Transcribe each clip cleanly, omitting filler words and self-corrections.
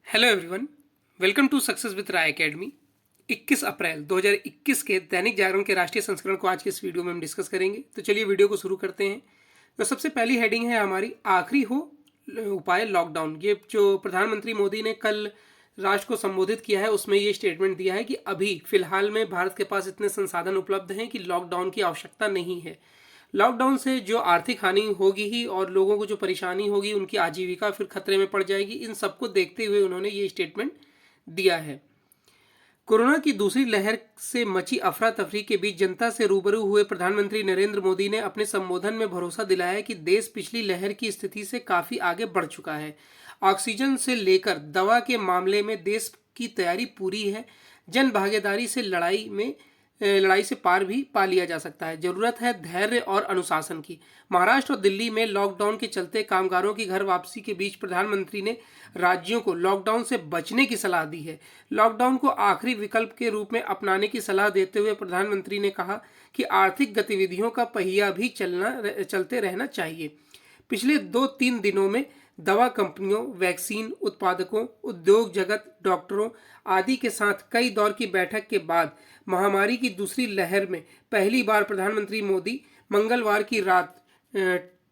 Hello everyone, welcome to success with Rai academy. 21 April 2021 के दैनिक जागरण के राष्ट्रीय संस्करण को आज के इस वीडियो में हम डिस्कस करेंगे। तो चलिए वीडियो को शुरू करते हैं। तो सबसे पहली हेडिंग है हमारी, आखिरी हो उपाय लॉकडाउन। ये जो प्रधानमंत्री मोदी ने कल राष्ट्र को संबोधित किया है उसमें ये स्टेटमेंट दिया है कि अभी फिलहाल में भारत के पास इतने संसाधन उपलब्ध हैं कि लॉकडाउन की आवश्यकता नहीं है। लॉकडाउन से जो आर्थिक हानि होगी ही और लोगों को जो परेशानी होगी, उनकी आजीविका फिर खतरे में पड़ जाएगी। इन सबको देखते हुए उन्होंने ये स्टेटमेंट दिया है। कोरोना की दूसरी लहर से मची अफरा तफरी के बीच जनता से रूबरू हुए प्रधानमंत्री नरेंद्र मोदी ने अपने संबोधन में भरोसा दिलाया कि देश पिछली लहर की स्थिति से काफी आगे बढ़ चुका है। ऑक्सीजन से लेकर दवा के मामले में देश की तैयारी पूरी है। जन भागीदारी से लड़ाई से पार भी पा लिया जा सकता है। जरूरत है धैर्य और अनुशासन की। महाराष्ट्र और दिल्ली में लॉकडाउन के चलते कामगारों की घर वापसी के बीच प्रधानमंत्री ने राज्यों को लॉकडाउन से बचने की सलाह दी है। लॉकडाउन को आखिरी विकल्प के रूप में अपनाने की सलाह देते हुए प्रधानमंत्री ने कहा कि आर्थिक गतिविधियों का पहिया भी चलते रहना चाहिए। पिछले 2-3 दिनों में दवा कंपनियों, वैक्सीन उत्पादकों, उद्योग जगत, डॉक्टरों आदि के साथ कई दौर की बैठक के बाद महामारी की दूसरी लहर में पहली बार प्रधानमंत्री मोदी मंगलवार की रात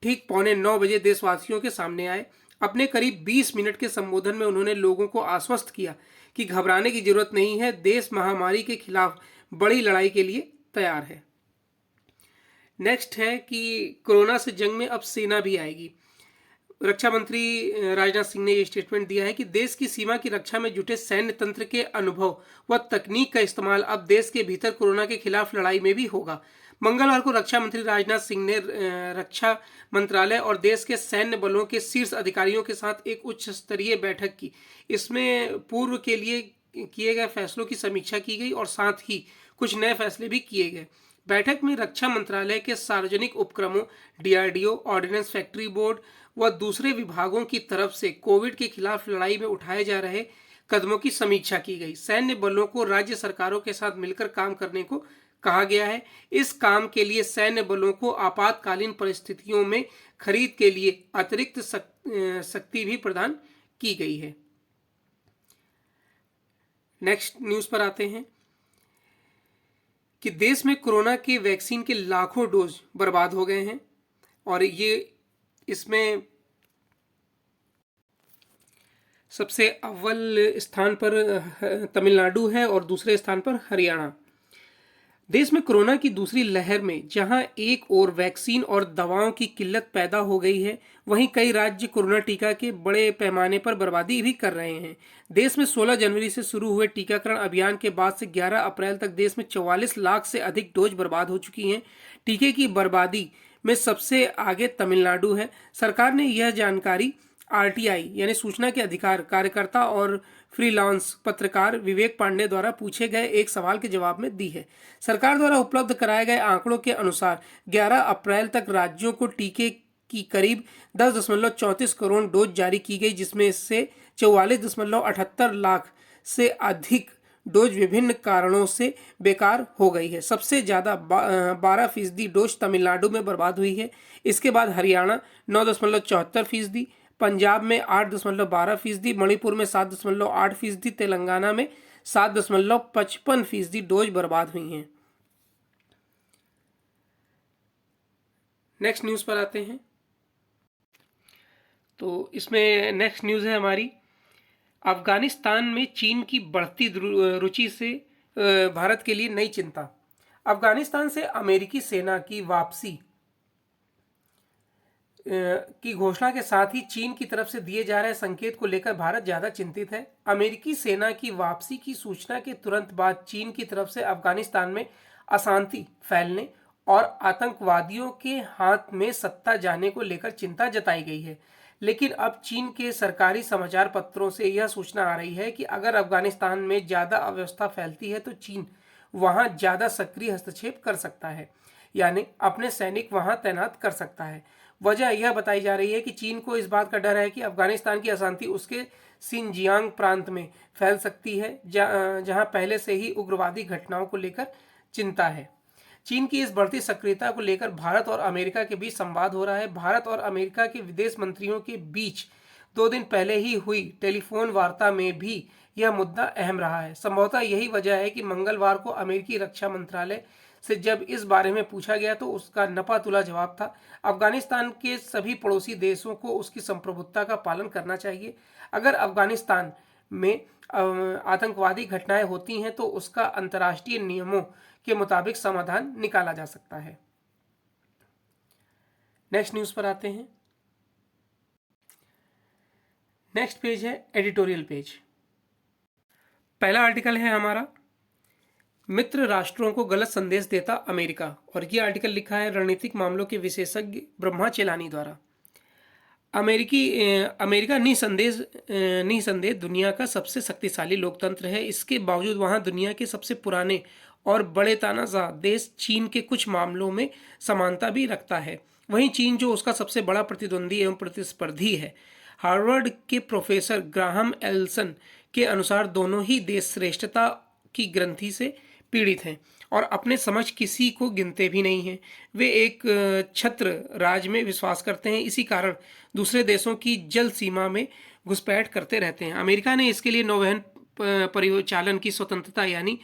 ठीक 8:45 देशवासियों के सामने आए। अपने करीब 20 मिनट के संबोधन में उन्होंने लोगों को आश्वस्त किया कि घबराने की जरूरत नहीं है, देश महामारी के खिलाफ बड़ी लड़ाई के लिए तैयार है। नेक्स्ट है कि कोरोना से जंग में अब सेना भी आएगी। रक्षा मंत्री राजनाथ सिंह ने यह स्टेटमेंट दिया है कि देश की सीमा की रक्षा में जुटे सैन्य तंत्र के अनुभव व तकनीक का इस्तेमाल अब देश के भीतर कोरोना के खिलाफ लड़ाई में भी होगा। मंगलवार को रक्षा मंत्री राजनाथ सिंह ने रक्षा मंत्रालय और देश के सैन्य बलों के शीर्ष अधिकारियों के साथ एक उच्च स्तरीय बैठक की। इसमें पूर्व के लिए किए गए फैसलों की समीक्षा की गई और साथ ही कुछ नए फैसले भी किए गए। बैठक में रक्षा मंत्रालय के सार्वजनिक उपक्रमों, डीआरडीओ, ऑर्डिनेंस फैक्ट्री बोर्ड व दूसरे विभागों की तरफ से कोविड के खिलाफ लड़ाई में उठाए जा रहे कदमों की समीक्षा की गई। सैन्य बलों को राज्य सरकारों के साथ मिलकर काम करने को कहा गया है। इस काम के लिए सैन्य बलों को आपातकालीन परिस्थितियों में खरीद के लिए अतिरिक्त शक्ति भी प्रदान की गई है। नेक्स्ट न्यूज पर आते हैं कि देश में कोरोना के वैक्सीन के लाखों डोज बर्बाद हो गए हैं और इसमें सबसे अव्वल स्थान पर तमिलनाडु है और दूसरे स्थान पर हरियाणा। देश में कोरोना की दूसरी लहर में जहां एक ओर वैक्सीन और दवाओं की किल्लत पैदा हो गई है, वहीं कई राज्य कोरोना टीका के बड़े पैमाने पर बर्बादी भी कर रहे हैं। देश में 16 जनवरी से शुरू हुए टीकाकरण अभियान के बाद से 11 अप्रैल तक देश में 44 लाख से अधिक डोज बर्बाद हो चुकी हैं। टीके की बर्बादी में सबसे आगे तमिलनाडु है। सरकार ने यह जानकारी आरटीआई यानी सूचना के अधिकार कार्यकर्ता और फ्रीलांस पत्रकार विवेक पांडे द्वारा पूछे गए एक सवाल के जवाब में दी है। सरकार द्वारा उपलब्ध कराए गए आंकड़ों के अनुसार 11 अप्रैल तक राज्यों को टीके की करीब 10.34 करोड़ डोज जारी की गई, जिसमें से 44.78 लाख से अधिक डोज विभिन्न कारणों से बेकार हो गई है। सबसे ज़्यादा 12% डोज तमिलनाडु में बर्बाद हुई है। इसके बाद हरियाणा 9.74%, पंजाब में 8.12%, मणिपुर में 7.8%, तेलंगाना में 7.55% डोज बर्बाद हुई हैं। नेक्स्ट न्यूज़ पर आते हैं। तो इसमें नेक्स्ट न्यूज़ है हमारी, अफगानिस्तान में चीन की बढ़ती रुचि से भारत के लिए नई चिंता। अफगानिस्तान से अमेरिकी सेना की वापसी की घोषणा के साथ ही चीन की तरफ से दिए जा रहे संकेत को लेकर भारत ज्यादा चिंतित है। अमेरिकी सेना की वापसी की सूचना के तुरंत बाद चीन की तरफ से अफगानिस्तान में अशांति फैलने और आतंकवादियों के हाथ में सत्ता जाने को लेकर चिंता जताई गई है। लेकिन अब चीन के सरकारी समाचार पत्रों से यह सूचना आ रही है कि अगर अफगानिस्तान में ज्यादा अव्यवस्था फैलती है तो चीन वहां ज्यादा सक्रिय हस्तक्षेप कर सकता है, यानी अपने सैनिक वहां तैनात कर सकता है। वजह यह बताई जा रही है कि चीन को इस बात का डर है कि अफगानिस्तान की अशांति उसके सिंजियांग प्रांत में फैल सकती है, जहां पहले से ही उग्रवादी घटनाओं को लेकर चिंता है। चीन की इस बढ़ती सक्रियता को लेकर भारत और अमेरिका के बीच संवाद हो रहा है। भारत और अमेरिका के विदेश मंत्रियों के बीच 2 दिन पहले ही हुई टेलीफोन वार्ता में भी यह मुद्दा अहम रहा है। संभवतः यही वजह है कि मंगलवार को अमेरिकी रक्षा मंत्रालय से जब इस बारे में पूछा गया तो उसका नपा तुला जवाब था, अफगानिस्तान के सभी पड़ोसी देशों को उसकी संप्रभुता का पालन करना चाहिए। अगर अफगानिस्तान में आतंकवादी घटनाएं होती हैं तो उसका अंतर्राष्ट्रीय नियमों के मुताबिक समाधान निकाला जा सकता है। नेक्स्ट न्यूज पर आते हैं। नेक्स्ट पेज है एडिटोरियल पेज। पहला आर्टिकल है हमारा, मित्र राष्ट्रों को गलत संदेश देता अमेरिका, और ये आर्टिकल लिखा है रणनीतिक मामलों के विशेषज्ञ ब्रह्मा चेलानी द्वारा। अमेरिका निसंदेह दुनिया का सबसे शक्तिशाली लोकतंत्र है। इसके बावजूद वहां दुनिया के सबसे पुराने और बड़े तानाशाह देश चीन के कुछ मामलों में समानता भी रखता है। वहीं चीन जो उसका सबसे बड़ा प्रतिद्वंदी एवं प्रतिस्पर्धी है। हार्वर्ड के प्रोफेसर ग्राहम एल्सन के अनुसार दोनों ही देश श्रेष्ठता की ग्रंथि से पीड़ित हैं और अपने समझ किसी को गिनते भी नहीं हैं। वे एक छत्र राज में विश्वास करते हैं, इसी कारण दूसरे देशों की जल सीमा में घुसपैठ करते रहते हैं। अमेरिका ने इसके लिए नौवहन परिचालन की स्वतंत्रता यानी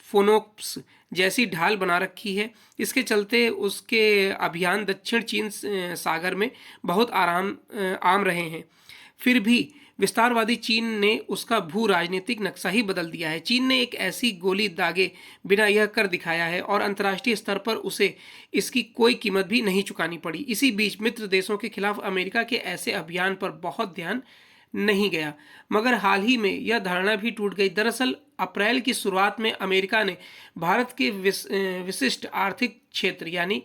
फोनोप्स जैसी ढाल बना रखी है। इसके चलते उसके अभियान दक्षिण चीन सागर में बहुत आम रहे हैं। फिर भी विस्तारवादी चीन ने उसका भू राजनीतिक नक्शा ही बदल दिया है। चीन ने एक ऐसी गोली दागे बिना यह कर दिखाया है और अंतर्राष्ट्रीय स्तर पर उसे इसकी कोई कीमत भी नहीं चुकानी पड़ी। इसी बीच मित्र देशों के खिलाफ अमेरिका के ऐसे अभियान पर बहुत ध्यान नहीं गया, मगर हाल ही में यह धारणा भी टूट गई। दरअसल अप्रैल की शुरुआत में अमेरिका ने भारत के विशिष्ट आर्थिक क्षेत्र यानी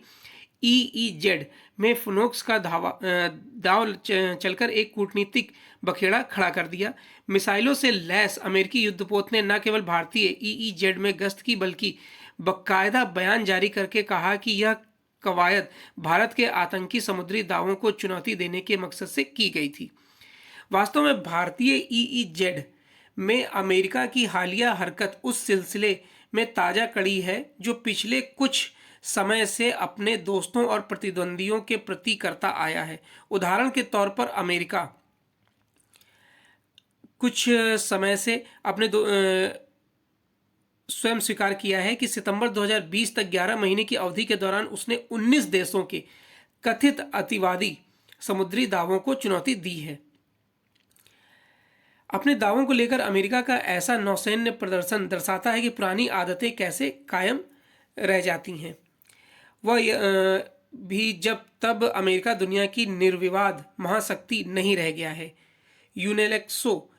EEZ में फिनोक्स का दाव चलकर एक कूटनीतिक बखेड़ा खड़ा कर दिया। मिसाइलों से लैस अमेरिकी युद्धपोत ने न केवल भारतीय EEZ में गश्त की बल्कि बाकायदा बयान जारी करके कहा कि यह कवायद भारत के आतंकी समुद्री दावों को चुनौती देने के मकसद से की गई थी। वास्तव में भारतीय EEZ में अमेरिका की हालिया हरकत उस सिलसिले में ताज़ा कड़ी है जो पिछले कुछ समय से अपने दोस्तों और प्रतिद्वंदियों के प्रति करता आया है। उदाहरण के तौर पर अमेरिका कुछ समय से अपने स्वयं स्वीकार किया है कि सितंबर 2020 तक 11 महीने की अवधि के दौरान उसने 19 देशों के कथित अतिवादी समुद्री दावों को चुनौती दी है। अपने दावों को लेकर अमेरिका का ऐसा नौसैन्य प्रदर्शन दर्शाता है कि पुरानी आदतें कैसे कायम रह जाती हैं। वह भी जब तब अमेरिका दुनिया की निर्विवाद महाशक्ति नहीं रह गया है। यूनेस्को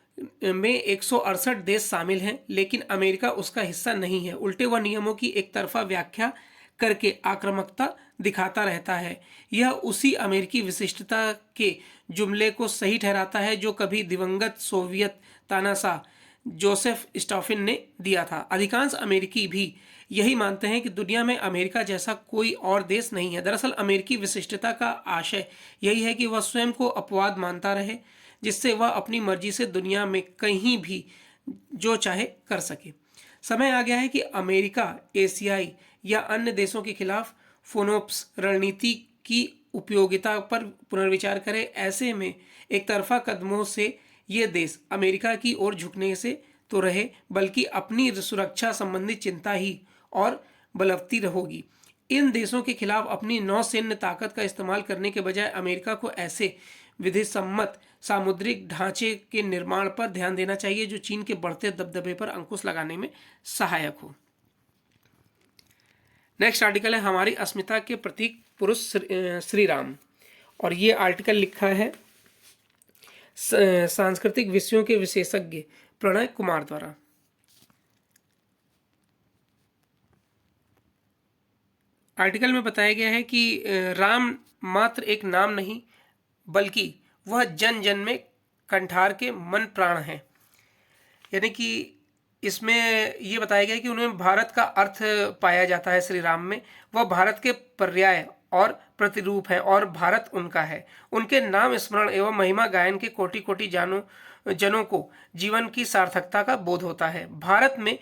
में 168 देश शामिल हैं, लेकिन अमेरिका उसका हिस्सा नहीं है। उल्टे वह नियमों की एक तरफा व्याख्या करके आक्रामकता दिखाता रहता है। यह उसी अमेरिकी विशिष्टता के जुमले को सही ठहराता है जो कभी दिवंगत सोवियत तानाशाह जोसेफ स्टॉलिन ने दिया था। अधिकांश अमेरिकी भी यही मानते हैं कि दुनिया में अमेरिका जैसा कोई और देश नहीं है। दरअसल अमेरिकी विशिष्टता का आशय यही है कि वह स्वयं को अपवाद मानता रहे, जिससे वह अपनी मर्जी से दुनिया में कहीं भी जो चाहे कर सके। समय आ गया है कि अमेरिका एशियाई या अन्य देशों के खिलाफ फोनोप्स रणनीति की उपयोगिता पर पुनर्विचार करे। ऐसे में एक तरफा कदमों से ये देश अमेरिका की ओर झुकने से तो रहे, बल्कि अपनी सुरक्षा संबंधी चिंता ही और बलवती रहोगी। इन देशों के खिलाफ अपनी नौसैन्य ताकत का इस्तेमाल करने के बजाय अमेरिका को ऐसे विधिसम्मत सामुद्रिक ढांचे के निर्माण पर ध्यान देना चाहिए जो चीन के बढ़ते दबदबे पर अंकुश लगाने में सहायक हो। नेक्स्ट आर्टिकल है हमारी अस्मिता के प्रतीक पुरुष श्री राम, और ये आर्टिकल लिखा है सांस्कृतिक विषयों के विशेषज्ञ प्रणय कुमार द्वारा। आर्टिकल में बताया गया है कि राम मात्र एक नाम नहीं बल्कि वह जन जन में कंठार के मन प्राण हैं। यानी कि इसमें ये बताया गया कि उन्हें भारत का अर्थ पाया जाता है। श्री राम में वह भारत के पर्याय और प्रतिरूप है और भारत उनका है। उनके नाम स्मरण एवं महिमा गायन के कोटि कोटि जनों को जीवन की सार्थकता का बोध होता है। भारत में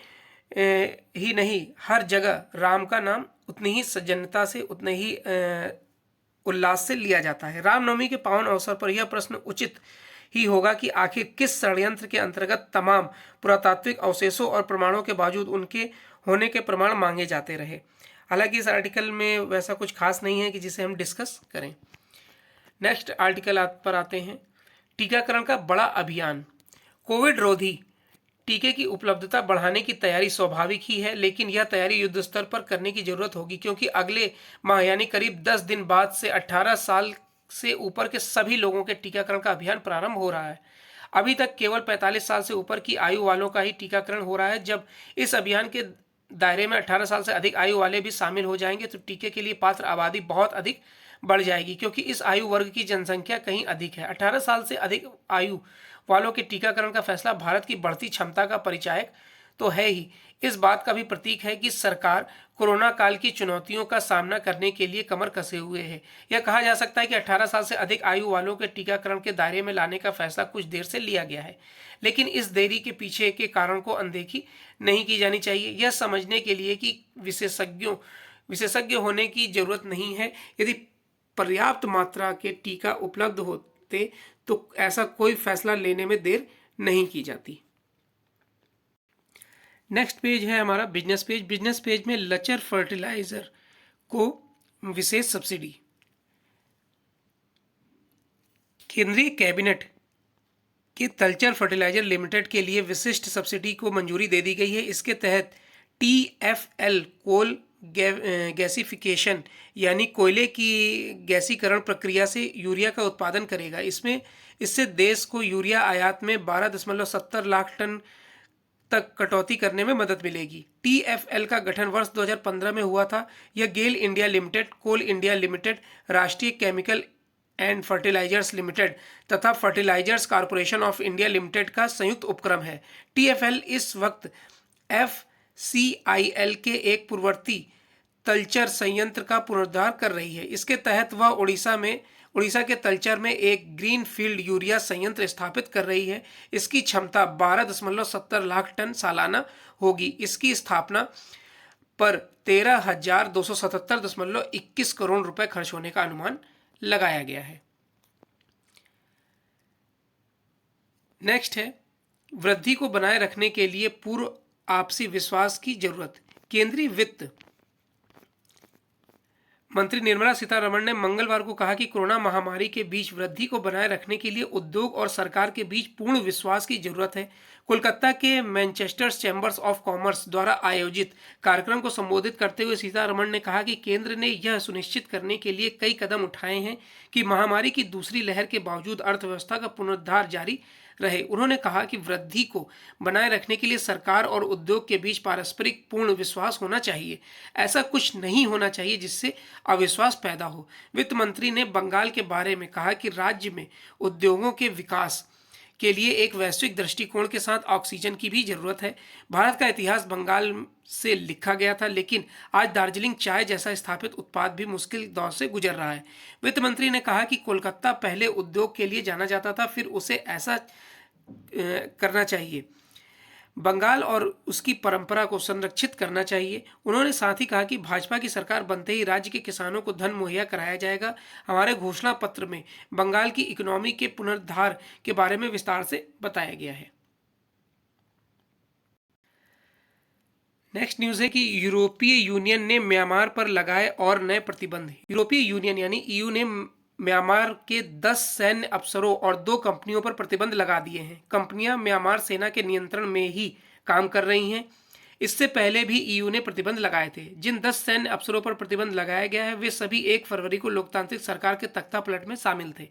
ही नहीं हर जगह राम का नाम उतनी ही सज्जनता से उतने ही उल्लास से लिया जाता है। रामनवमी के पावन अवसर पर यह प्रश्न उचित ही होगा कि आखिर किस षड्यंत्र के अंतर्गत तमाम पुरातात्विक अवशेषों और प्रमाणों के बावजूद उनके होने के प्रमाण मांगे जाते रहे। हालांकि इस आर्टिकल में वैसा कुछ खास नहीं है कि जिसे हम डिस्कस करें। नेक्स्ट आर्टिकल पर आते हैं, टीकाकरण का बड़ा अभियान। कोविड रोधी टीके की उपलब्धता बढ़ाने की तैयारी स्वाभाविक ही है, लेकिन यह तैयारी युद्ध स्तर पर करने की जरूरत होगी, क्योंकि अगले माह यानी करीब 10 दिन बाद से 18 साल से ऊपर के सभी लोगों के टीकाकरण का अभियान प्रारंभ हो रहा है। अभी तक केवल 45 साल से ऊपर की आयु वालों का ही टीकाकरण हो रहा है। जब इस अभियान के दायरे में 18 साल से अधिक आयु वाले भी शामिल हो जाएंगे तो टीके के लिए पात्र आबादी बहुत अधिक बढ़ जाएगी, क्योंकि इस आयु वर्ग की जनसंख्या कहीं अधिक है। 18 साल से अधिक आयु वालों के टीकाकरण का फैसला भारत की बढ़ती क्षमता का परिचायक तो है ही, इस बात का भी प्रतीक है कि सरकार कोरोना काल की चुनौतियों का सामना करने के लिए कमर कसे हुए है। यह कहा जा सकता है कि 18 साल से अधिक आयु वालों के टीकाकरण के दायरे में लाने का फैसला कुछ देर से लिया गया है, लेकिन इस देरी के पीछे के कारण को अनदेखी नहीं की जानी चाहिए। यह समझने के लिए कि विशेषज्ञ होने की जरूरत नहीं है। यदि पर्याप्त मात्रा के टीका उपलब्ध होते तो ऐसा कोई फैसला लेने में देर नहीं की जाती। नेक्स्ट पेज है हमारा बिजनेस पेज। बिजनेस पेज में लचर फर्टिलाइजर को विशेष सब्सिडी। केंद्रीय कैबिनेट के तलचर फर्टिलाइजर लिमिटेड के लिए विशिष्ट सब्सिडी को मंजूरी दे दी गई है। इसके तहत TFL कोल गैसिफिकेशन यानी कोयले की गैसीकरण प्रक्रिया से यूरिया का उत्पादन करेगा। इससे देश को यूरिया आयात में 12.70 लाख टन तक कटौती करने में मदद मिलेगी। TFL का गठन वर्ष 2015 में हुआ था। यह GAIL India limited, coal India limited, राष्ट्रीय केमिकल एंड फर्टिलाइजर्स लिमिटेड तथा fertilizers corporation of India limited का संयुक्त उपक्रम है। TFL इस वक्त FCIL के एक पूर्ववर्ती तलचर संयंत्र का पुनरुद्धार कर रही है। इसके तहत वह उड़ीसा के तलचर में एक ग्रीन फील्ड यूरिया संयंत्र स्थापित कर रही है। इसकी क्षमता 12.70 लाख टन सालाना होगी। इसकी स्थापना पर 13,277.21 करोड़ रुपए खर्च होने का अनुमान लगाया गया है। नेक्स्ट है, वृद्धि को बनाए रखने के लिए पूर्व आपसी विश्वास की जरूरत। केंद्रीय वित्त मंत्री निर्मला सीतारमण ने मंगलवार को कहा कि कोरोना महामारी के बीच वृद्धि को बनाए रखने के लिए उद्योग और सरकार के बीच पूर्ण विश्वास की जरूरत है। कोलकाता के मैनचेस्टर चैम्बर्स ऑफ कॉमर्स द्वारा आयोजित कार्यक्रम को संबोधित करते हुए सीतारमण ने कहा कि केंद्र ने यह सुनिश्चित करने के लिए कई कदम उठाए हैं कि महामारी की दूसरी लहर के बावजूद अर्थव्यवस्था का पुनरुद्धार जारी रहे। उन्होंने कहा कि वृद्धि को बनाए रखने के लिए सरकार और उद्योग के बीच पारस्परिक पूर्ण विश्वास होना चाहिए। ऐसा कुछ नहीं होना चाहिए जिससे अविश्वास पैदा हो। वित्त मंत्री ने बंगाल के बारे में कहा कि राज्य में उद्योगों के विकास के लिए एक वैश्विक दृष्टिकोण के साथ ऑक्सीजन की भी जरूरत है। भारत का इतिहास बंगाल से लिखा गया था, लेकिन आज दार्जिलिंग चाय जैसा स्थापित उत्पाद भी मुश्किल दौर से गुजर रहा है। वित्त मंत्री ने कहा कि कोलकाता पहले उद्योग के लिए जाना जाता था, फिर उसे ऐसा करना चाहिए। बंगाल और उसकी परंपरा को संरक्षित करना चाहिए। उन्होंने साथ ही कहा कि भाजपा की सरकार बनते ही राज्य के किसानों को धन मुहैया कराया जाएगा। हमारे घोषणा पत्र में बंगाल की इकोनॉमी के पुनरुद्धार के बारे में विस्तार से बताया गया है। नेक्स्ट न्यूज है कि यूरोपीय यूनियन ने म्यांमार पर लगाए और नए प्रतिबंध। यूरोपीय यूनियन यानी EU ने म्यांमार के 10 सैन्य अफसरों और 2 कंपनियों पर प्रतिबंध लगा दिए हैं। कंपनियां म्यांमार सेना के नियंत्रण में ही काम कर रही हैं। इससे पहले भी EU ने प्रतिबंध लगाए थे। जिन 10 सैन्य अफसरों पर प्रतिबंध लगाया गया है वे सभी 1 फरवरी को लोकतांत्रिक सरकार के तख्ता पलट में शामिल थे।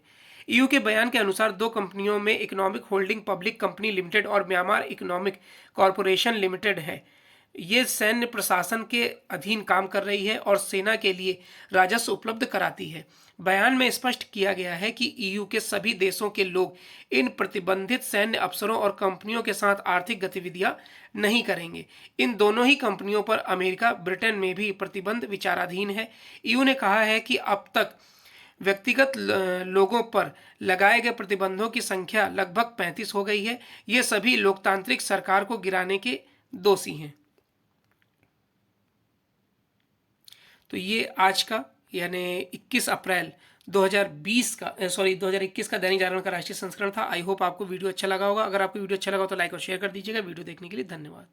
EU के बयान के अनुसार 2 कंपनियों में economic holding public company limited और म्यांमार इकोनॉमिक कॉरपोरेशन लिमिटेड है। ये सैन्य प्रशासन के अधीन काम कर रही है और सेना के लिए राजस्व उपलब्ध कराती है। बयान में स्पष्ट किया गया है कि EU के सभी देशों के लोग इन प्रतिबंधित सैन्य अफसरों और कंपनियों के साथ आर्थिक गतिविधियां नहीं करेंगे। इन दोनों ही कंपनियों पर अमेरिका, ब्रिटेन में भी प्रतिबंध विचाराधीन है। EU ने कहा है कि अब तक व्यक्तिगत लोगों पर लगाए गए प्रतिबंधों की संख्या लगभग 35 हो गई है। ये सभी लोकतांत्रिक सरकार को गिराने के दोषी हैं। तो ये आज का यानी 21 अप्रैल 2020 का 2021 का दैनिक जागरण का राष्ट्रीय संस्करण था। आई होप आपको वीडियो अच्छा लगा होगा। अगर आपको वीडियो अच्छा लगा तो लाइक और शेयर कर दीजिएगा। वीडियो देखने के लिए धन्यवाद।